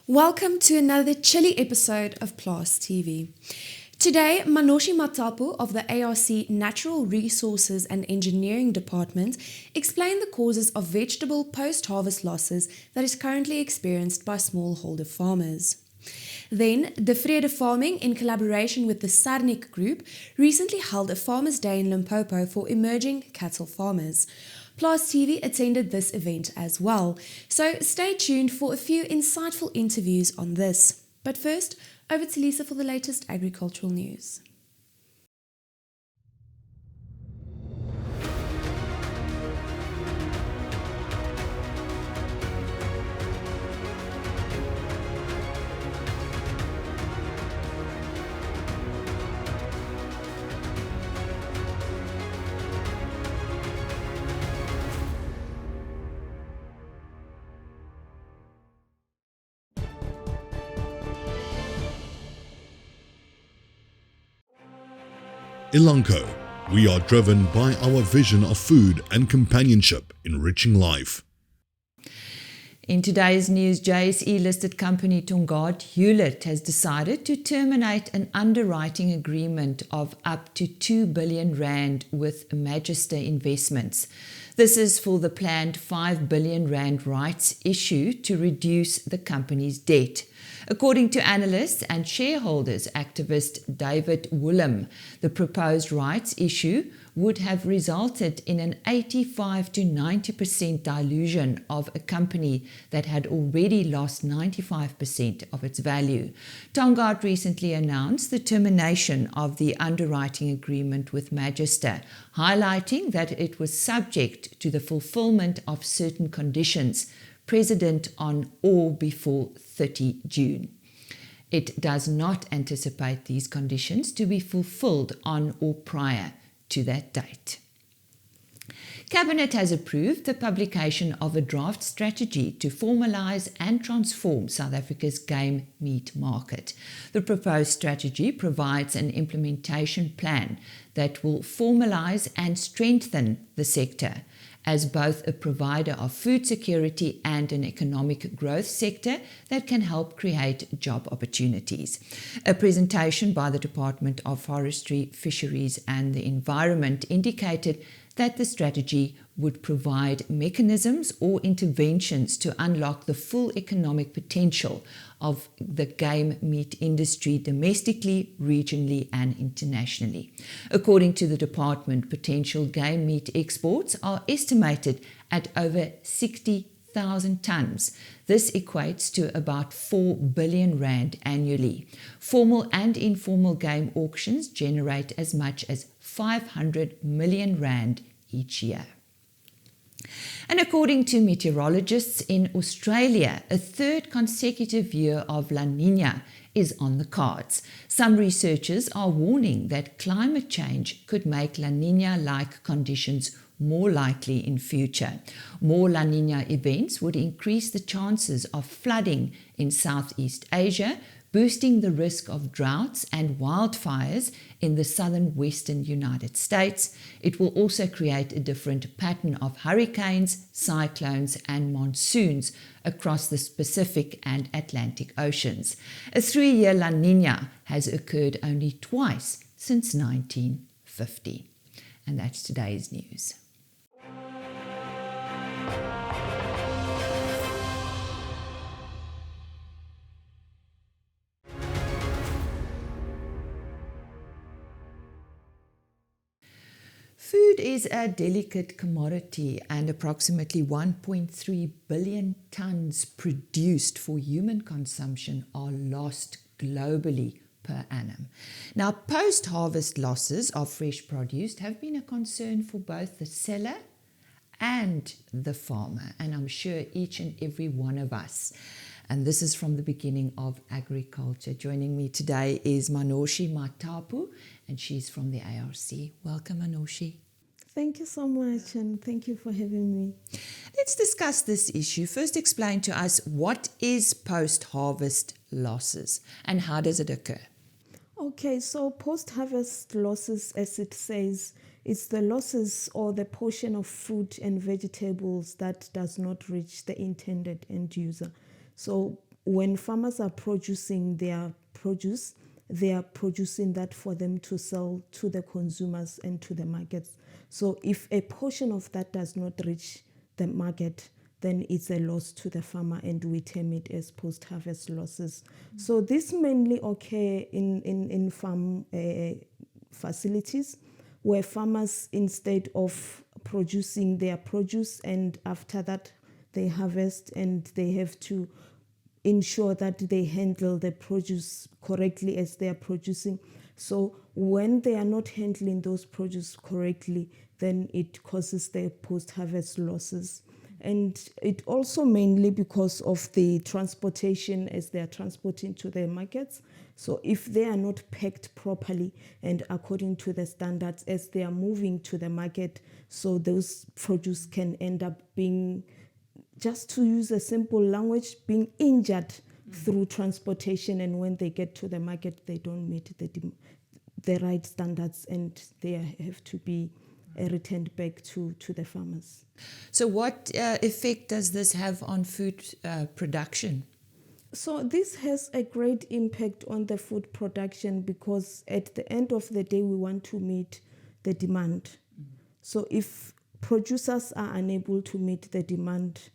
Welcome to another chilly episode of Plaas TV. Today, Manoshi Mothapo of the ARC Natural Resources and Engineering Department explained the causes of vegetable post-harvest losses that is currently experienced by smallholder farmers. Then, Devrede Farming, in collaboration with the Sernick group, recently held a Farmers' Day in Limpopo for emerging cattle farmers. Plaas TV attended this event as well, so stay tuned for a few insightful interviews on this. But first, over to Lisa for the latest agricultural news. Elanco, we are driven by our vision of food and companionship enriching life. In today's news, JSE-listed company Tongaat Hewlett has decided to terminate an underwriting agreement of up to 2 billion rand with Magister Investments. This is for the planned 5 billion rand rights issue to reduce the company's debt. According to analysts and shareholders activist David Willem, the proposed rights issue would have resulted in an 85 to 90% dilution of a company that had already lost 95% of its value. Tongaat recently announced the termination of the underwriting agreement with Magister, highlighting that it was subject to the fulfillment of certain conditions precedent on or before 30 June. It does not anticipate these conditions to be fulfilled on or prior to that date. Cabinet has approved the publication of a draft strategy to formalise and transform South Africa's game meat market. The proposed strategy provides an implementation plan that will formalise and strengthen the sector as both a provider of food security and an economic growth sector that can help create job opportunities. A presentation by the Department of Forestry, Fisheries and the Environment indicated that the strategy would provide mechanisms or interventions to unlock the full economic potential of the game meat industry domestically, regionally and internationally. According to the department, potential game meat exports are estimated at over 60,000 tonnes. This equates to about 4 billion rand annually. Formal and informal game auctions generate as much as 500 million rand each year. And according to meteorologists in Australia, a third consecutive year of La Niña is on the cards. Some researchers are warning that climate change could make La Niña-like conditions more likely in future. More La Niña events would increase the chances of flooding in Southeast Asia, boosting the risk of droughts and wildfires in the southern western United States. It will also create a different pattern of hurricanes, cyclones and monsoons across the Pacific and Atlantic Oceans. A 3-year La Niña has occurred only twice since 1950. And that's today's news. Food is a delicate commodity and approximately 1.3 billion tonnes produced for human consumption are lost globally per annum. Now, post-harvest losses of fresh produce have been a concern for both the seller and the farmer, and I'm sure each and every one of us. And this is from the beginning of agriculture. Joining me today is Manoshi Mothapo, and she's from the ARC. Welcome, Manoshi. Thank you so much, and thank you for having me. Let's discuss this issue. First, explain to us what is post-harvest losses and how does it occur? Okay, so post-harvest losses, as it says, it's the losses or the portion of fruit and vegetables that does not reach the intended end user. So when farmers are producing their produce, they are producing that for them to sell to the consumers and to the markets. So if a portion of that does not reach the market, then it's a loss to the farmer, and we term it as post-harvest losses. So this mainly occur in farm facilities, where farmers, instead of producing their produce and after that they harvest, and they have to ensure that they handle the produce correctly as they are producing. So when they are not handling those produce correctly, then it causes the post-harvest losses. And it also mainly because of the transportation as they are transporting to the markets. So if they are not packed properly and according to the standards as they are moving to the market, so those produce can end up being, just to use a simple language, being injured through transportation, and when they get to the market, they don't meet the right standards, and they have to be returned back to the farmers. So what effect does this have on food production? So this has a great impact on the food production, because at the end of the day, we want to meet the demand. So if producers are unable to meet the demand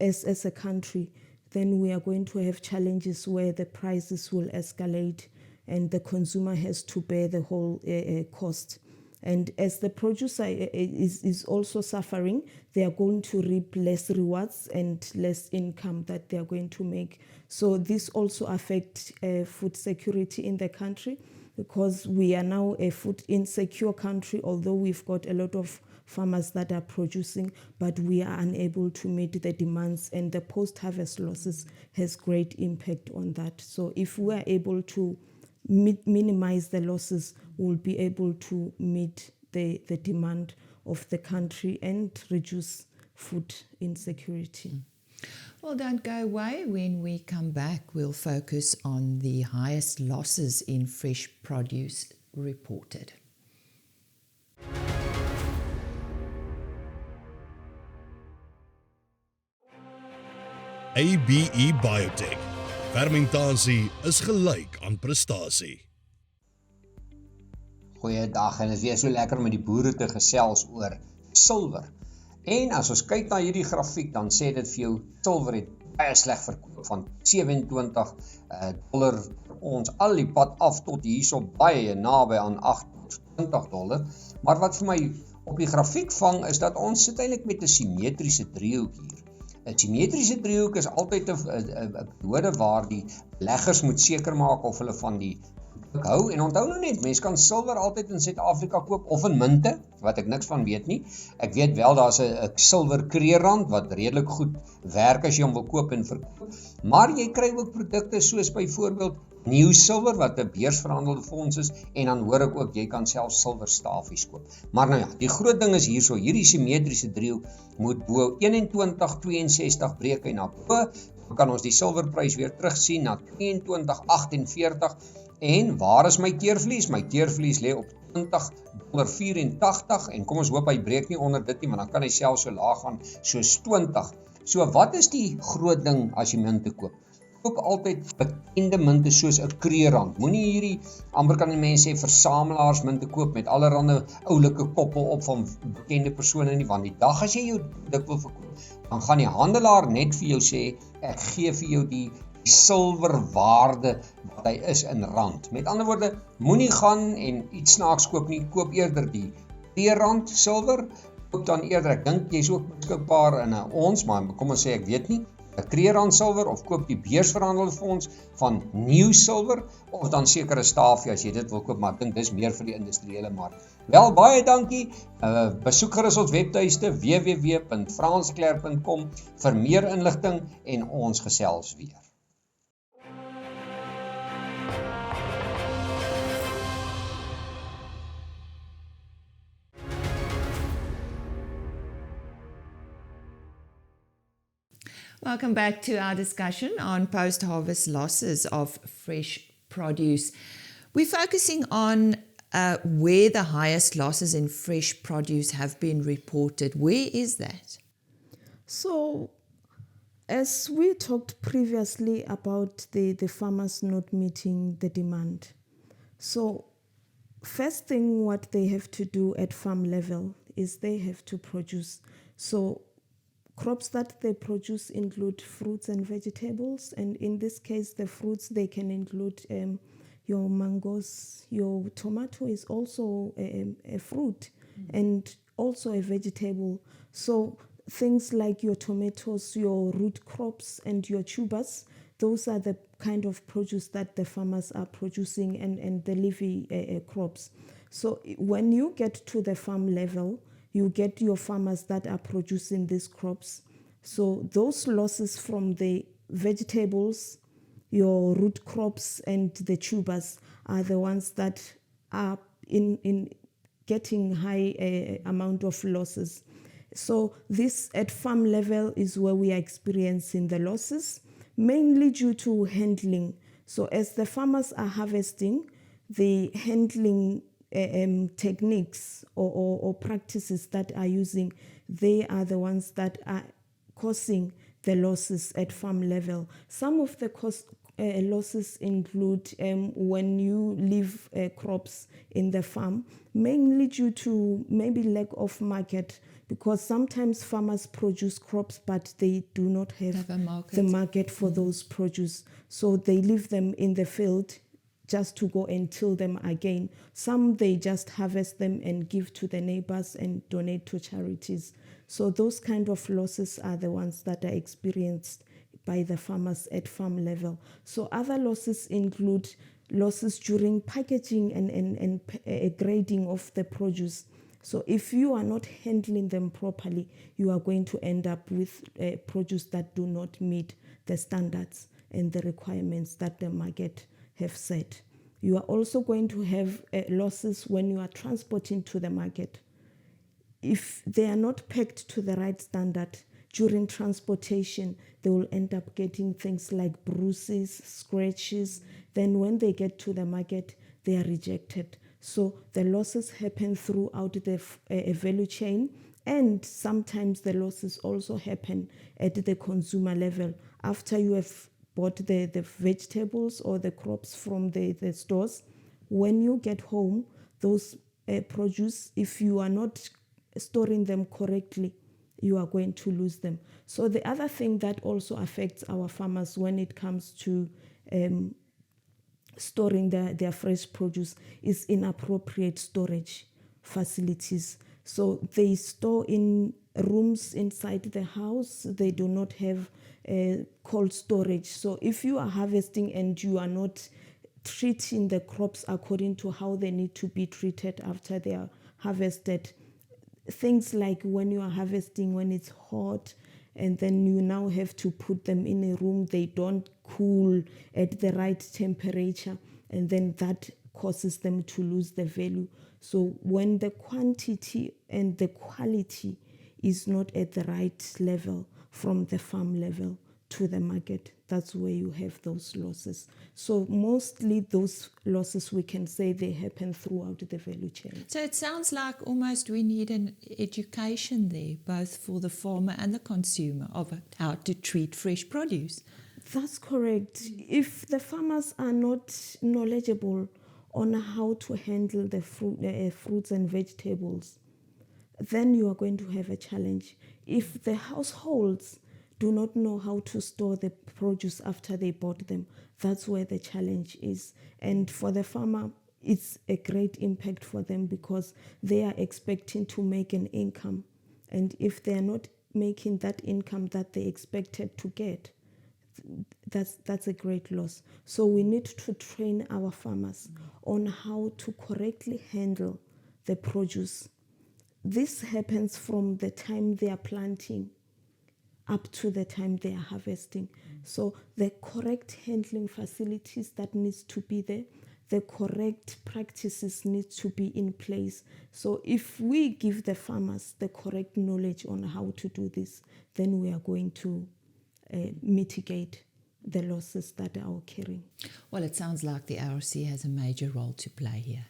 as a country, then we are going to have challenges where the prices will escalate and the consumer has to bear the whole cost. And as the producer is also suffering, they are going to reap less rewards and less income that they are going to make. So this also affects food security in the country, because we are now a food insecure country, although we've got a lot of farmers that are producing, but we are unable to meet the demands, and the post-harvest losses has great impact on that. So if we are able to minimize the losses, we'll be able to meet the demand of the country and reduce food insecurity. Well, don't go away. When we come back, we'll focus on the highest losses in fresh produce reported. ABE Biotech. Fermentasie is gelyk aan prestasie. Goeiedag, en dit is weer so lekker met die boere te gesels oor silwer. En as ons kyk na hierdie grafiek, dan sê dit vir jou silwer het baie sleg verkoop van $27 per ons al die pad af tot hierso baie naby aan $28. Maar wat vir my op die grafiek vang is dat ons sit eintlik met 'n simmetriese driehoek hier. 'n Simmetriese driehoek is altyd 'n periode waar die beleggers moet seker maak of hulle van die hou. En onthou nou net, mense kan silwer altyd in Suid-Afrika koop of in munte, wat ek niks van weet nie. Ek weet wel daar's 'n silwer kreerrand wat redelik goed werk as jy hom wil koop en verkoop. Maar jy kry ook produkte soos byvoorbeeld New Silver wat 'n beursverhandelde fonds is, en dan hoor ek ook jy kan self silwerstafies koop. Maar nou ja, die groot ding is hierso, hierdie simmetriese driehoek moet bo 21.62 breek en na bo, dan kan ons die silwerprys weer terugsien na 22.48. En waar is my keervlies? My keervlies lê op $20.84 en kom ons hoop hy breek nie onder dit nie, want dan kan hy self so laag gaan soos 20. So wat is die groot ding as jy munte koop? Koop altyd bekende munte soos 'n kreerrand. Moenie hierdie, amper kan die mense sê, versamelaars munte koop met allerlei oulike koppe op van bekende persone nie, want die dag as jy jou produk wil verkoop, dan gaan die handelaar net vir jou sê, ek gee vir jou die silwerwaarde wat hy is in rand. Met ander woorde, moenie gaan en iets snaaks koop nie, koop eerder die kreerrand silwer, koop dan eerder, ek dink jy is ook beskikbaar in 'n ons, maar kom ons sê ek weet nie, 'n kreerrand silwer, of koop die beursverhandelde fonds van New Silver, of dan sekere stafie as jy dit wil koop, maar ek dink dis meer vir die industriële mark. Wel, baie dankie, besoek gerus ons webtuiste www.fransklerk.com vir meer inligting en ons gesels weer. Welcome back to our discussion on post-harvest losses of fresh produce. We're focusing on where the highest losses in fresh produce have been reported. Where is that? So As we talked previously about the farmers not meeting the demand. So first thing what they have to do at farm level is they have to produce. So crops that they produce include fruits and vegetables, and in this case the fruits they can include your mangoes, your tomato is also a fruit and also a vegetable. So things like your tomatoes, your root crops and your tubers, those are the kind of produce that the farmers are producing, and the leafy crops. So when you get to the farm level, you get your farmers that are producing these crops. So those losses from the vegetables, your root crops and the tubers are the ones that are in getting high amount of losses. So this at farm level is where we are experiencing the losses, mainly due to handling. So as the farmers are harvesting, the handling techniques or practices that are using, they are the ones that are causing the losses at farm level. Some of the losses include when you leave crops in the farm, mainly due to maybe lack of market, because sometimes farmers produce crops but they do not have the market for those produce. So they leave them in the field just to go and till them again. Some they just harvest them and give to the neighbors and donate to charities. So those kind of losses are the ones that are experienced by the farmers at farm level. So other losses include losses during packaging and grading of the produce. So if you are not handling them properly, you are going to end up with produce that do not meet the standards and the requirements that the market have set. You are also going to have losses when you are transporting to the market. If they are not packed to the right standard during transportation, they will end up getting things like bruises, scratches. Then when they get to the market, they are rejected. So the losses happen throughout the value chain, and sometimes the losses also happen at the consumer level. After you have bought the vegetables or the crops from the stores, when you get home, those produce, if you are not storing them correctly, you are going to lose them. So the other thing that also affects our farmers when it comes to storing their fresh produce is inappropriate storage facilities. So they store in rooms inside the house. They do not have cold storage. So if you are harvesting and you are not treating the crops according to how they need to be treated after they are harvested, things like when you are harvesting when it's hot, and then you now have to put them in a room, they don't cool at the right temperature, and then that causes them to lose the value. So when the quantity and the quality is not at the right level from the farm level to the market, that's where you have those losses. So mostly those losses, we can say they happen throughout the value chain. So it sounds like almost we need an education there, both for the farmer and the consumer, of how to treat fresh produce. That's correct. If the farmers are not knowledgeable on how to handle the fruits and vegetables, then you are going to have a challenge. If the households do not know how to store the produce after they bought them, that's where the challenge is. And for the farmer, it's a great impact for them because they are expecting to make an income. And if they are not making that income that they expected to get, that's a great loss. So we need to train our farmers on how to correctly handle the produce. This happens from the time they are planting up to the time they are harvesting. So the correct handling facilities that needs to be there, the correct practices need to be in place. So if we give the farmers the correct knowledge on how to do this, then we are going to mitigate the losses that are occurring. Well, it sounds like the ARC has a major role to play here.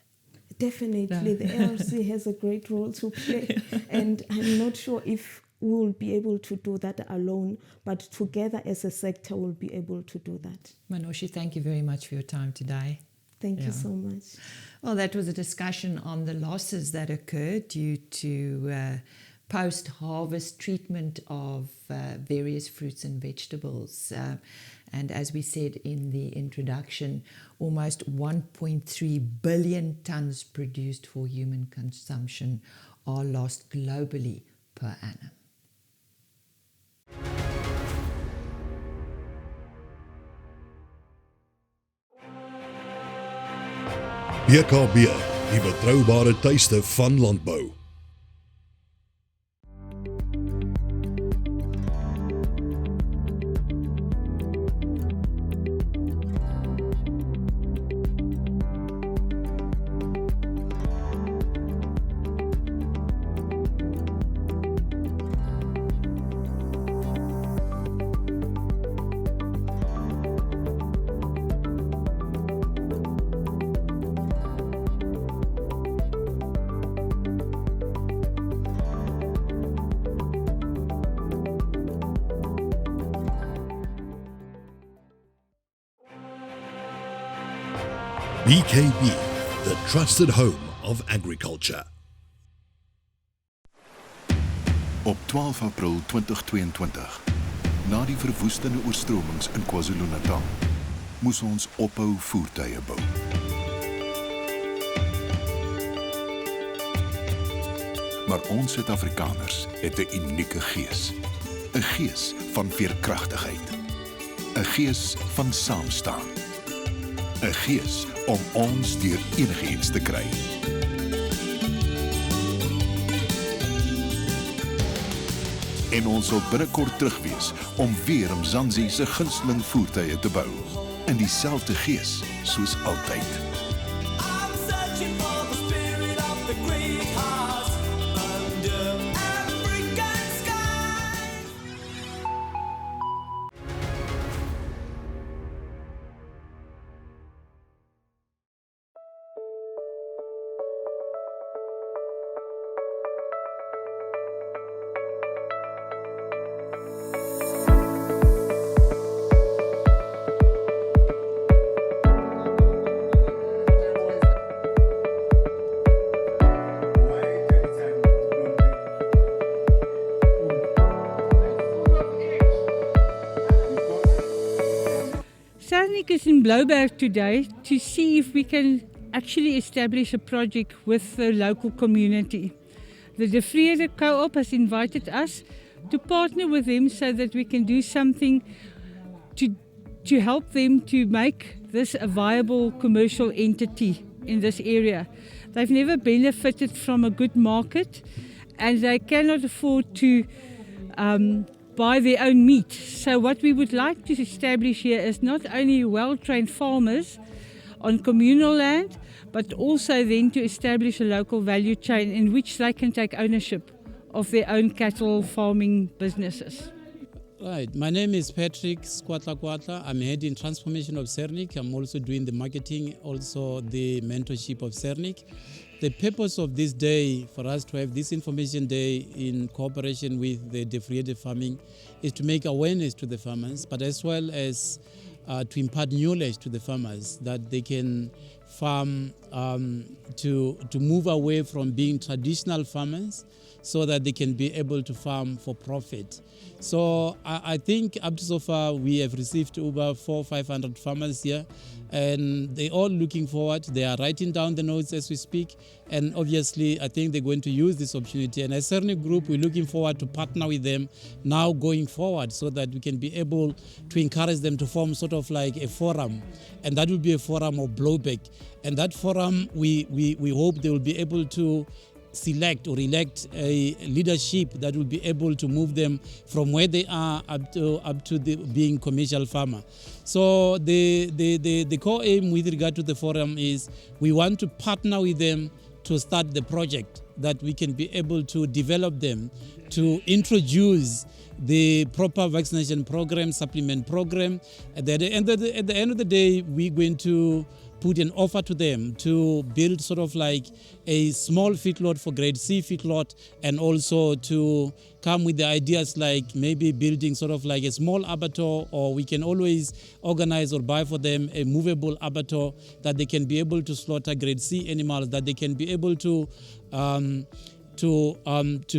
Definitely, the ARC has a great role to play. And I'm not sure if we will be able to do that alone, but together as a sector we'll be able to do that. Manoshi, thank you very much for your time today. Thank you so much. Well, that was a discussion on the losses that occurred due to post-harvest treatment of various fruits and vegetables. And as we said in the introduction, almost 1.3 billion tons produced for human consumption are lost globally per annum. BKB, die betroubare tuiste van landbou. BKB, the trusted home of agriculture. Op 12 April 2022, na die verwoestende oorstromings in KwaZulu-Natal, moes ons ophou voertuie bou. Maar ons Suid-Afrikaners het 'n unieke gees. 'n Gees van veerkragtigheid. 'n Gees van saamstaan. 'n Gees om ons deur enigiets te kry. En ons sal binnekort terug wees om weer Mzansi se gunsteling voertuie te bou. In dieselfde gees soos altyd. Sernick is in Blouberg today to see if we can actually establish a project with the local community. The Devrede co-op has invited us to partner with them so that we can do something to help them to make this a viable commercial entity in this area. They've never benefited from a good market and they cannot afford to buy their own meat. So what we would like to establish here is not only well-trained farmers on communal land, but also then to establish a local value chain in which they can take ownership of their own cattle farming businesses. Right, my name is Patrick Squatla. I'm heading transformation of Sernick. I'm also doing the marketing, also the mentorship of Sernick. The purpose of this day, for us to have this information day in cooperation with the Devrede farming, is to make awareness to the farmers, but as well as to impart knowledge to the farmers that they can farm to move away from being traditional farmers so that they can be able to farm for profit. So I think up to so far we have received over 400-500 farmers here, and they're all looking forward. They are writing down the notes as we speak, and obviously I think they're going to use this opportunity. And as Sernick Group, we're looking forward to partner with them now going forward so that we can be able to encourage them to form sort of like a forum, and that will be a forum of Blouberg. And that forum, we hope they will be able to select or elect a leadership that will be able to move them from where they are up to the being commercial farmer. So the core aim with regard to the forum is we want to partner with them to start the project that we can be able to develop them to introduce the proper vaccination program, supplement program. At the end of the day, we're going to put an offer to them to build sort of like a small feedlot for grade C feedlot, and also to come with the ideas like maybe building sort of like a small abattoir, or we can always organize or buy for them a movable abattoir that they can be able to slaughter grade C animals, that they can be able to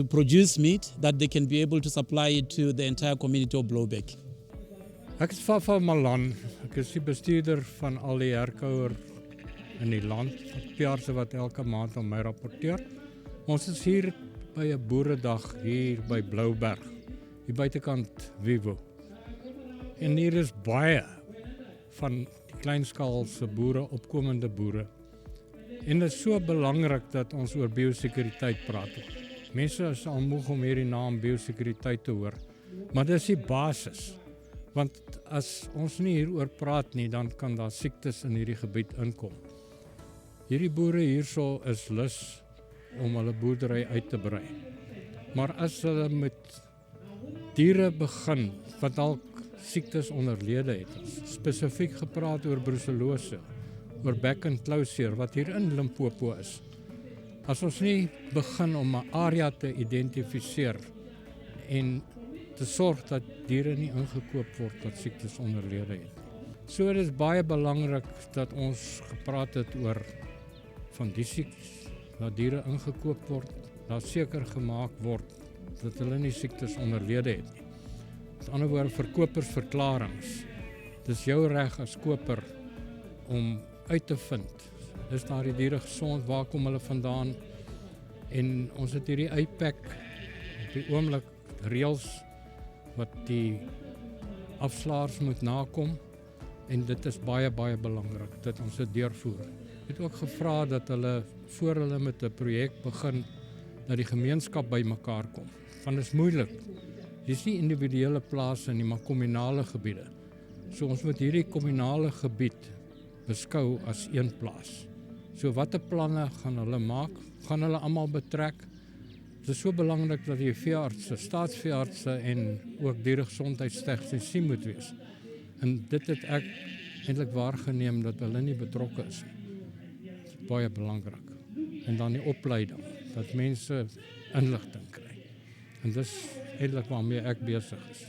produce meat, that they can be able to supply it to the entire community of Blouberg. Ek is Fafa Malan, ek is die bestuurder van al die herkouer in die land, Piaarse wat elke maand aan my rapporteer. Ons is hier by 'n boeredag hier by Blouberg, die buitekant Vivo. En hier is baie van die kleinskaalse boere, opkomende boere. En dit is so belangrik dat ons oor biosekuriteit praat. Mense is al moeg om hierdie naam biosekuriteit te hoor, maar dit is die basis. Want as ons nie hieroor praat nie, dan kan daar siektes in hierdie gebied inkom. Hierdie boere hierso is lus om hulle boerdery uit te brei. Maar as hulle met diere begin wat dalk siektes onderlede het, spesifiek gepraat oor brucellose, oor bek- en klauseer wat hier in Limpopo is. As ons nie begin om 'n area te identifiseer en te sorg dat diere nie ingekoop word wat siektes onderlede het. So dit is baie belangrik dat ons gepraat het oor van die siektes, dat diere ingekoop word, dat seker gemaak word dat hulle nie siektes onderlede het nie. Met ander woorde, verkopersverklarings. Dis jou reg as koper om uit te vind, is daar die diere gesond, waar kom hulle vandaan, en ons het hierdie IPAC op die oomblik reëls wat die afslaers moet nakom, en dit is baie, baie belangrik dat ons dit deurvoer. Ek het ook gevra dat hulle, voor hulle met 'n projek begin, dat die gemeenskap by mekaar kom. Want dit is moeilik. Dis nie individuele plase nie, maar kommunale gebiede. So ons moet hierdie kommunale gebied beskou as een plaas. So watter planne gaan hulle maak? Gaan hulle almal betrek? Dit is so belangrik dat die veeartse, staatsveeartse en ook dieregesondheidstegnisie moet wees. En dit het ek eintlik waargeneem dat hulle nie betrokke is nie. Dit is baie belangrik. En dan die opleiding, dat mense inligting kry. En dis eintlik waarmee ek besig is.